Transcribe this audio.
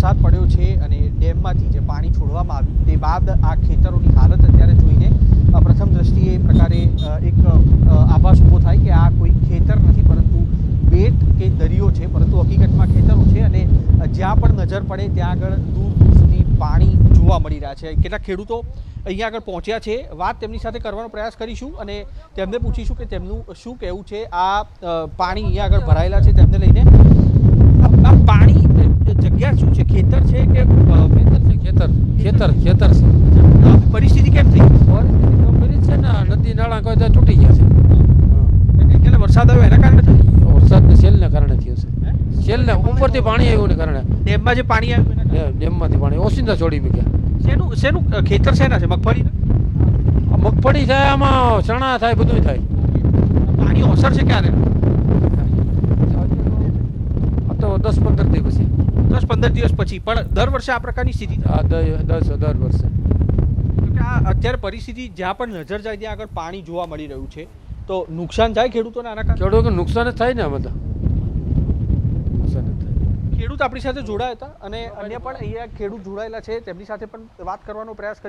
વરસાદ પડ્યો છે અને ડેમમાંથી જે પાણી છોડવામાં આવ્યું તે બાદ આ ખેતરોની હાલત અત્યારે જોઈને પ્રથમ દ્રષ્ટિએ એ પ્રકારે એક આભાસ ઊભો થાય કે આ કોઈ ખેતર નથી પરંતુ બેટ કે દરિયો છે, પરંતુ હકીકતમાં ખેતરો છે અને જ્યાં પણ નજર પડે ત્યાં આગળ દૂર દૂર સુધી પાણી જોવા મળી રહ્યા છે। કેટલાક ખેડૂતો અહીંયા આગળ પહોંચ્યા છે, વાત તેમની સાથે કરવાનો પ્રયાસ કરીશું અને તેમને પૂછીશું કે તેમનું શું કહેવું છે આ પાણી અહીંયા આગળ ભરાયેલા છે તેમને લઈને। આ પાણી જગ્યા શું છે, ખેતર છે કે ખેતર છે। પરિસ્થિતિ કેમ થઈ? પરિસ્થિતિ ગંભીર છે ને, નદી નાળા કોઈ તૂટી ગયા છે। એટલે વરસાદ આવ્યો એના કારણે થયું? વરસાદને સેલને કારણે થયો છે। સેલને ઉપરથી પાણી આવ્યું ને કારણે ડેમમાં જે પાણી આવ્યું ડેમમાંથી પાણી ઓસિંદા છોડી મૂક્યા। શેનું શેનું ખેતર શેના છે? મગફળી? મગફળી થાય, આમાં ચણા થાય, બધું થાય। પાણી ઓસર છે ક્યારે? આ તો 10-15 દિવસ પછી। 10-15 દિવસ પછી। પણ દર વર્ષે આ પ્રકારની સ્થિતિ આ દર વર્ષે આ અત્યારે પરિસ્થિતિ જ્યાં પણ નજર જાય ત્યાં આગળ પાણી જોવા મળી રહ્યું છે, તો નુકસાન થાય ખેડૂતોને આના કારણે? ખેડૂતોને નુકસાન જ થાય ને, આમાં તો નુકસાન જ થાય। ખેડૂત આપણી સાથે જોડાયા હતા અને અન્ય પણ અહીંયા ખેડૂત જોડાયેલા છે, તેમની સાથે પણ વાત કરવાનો પ્રયાસ કરીશું।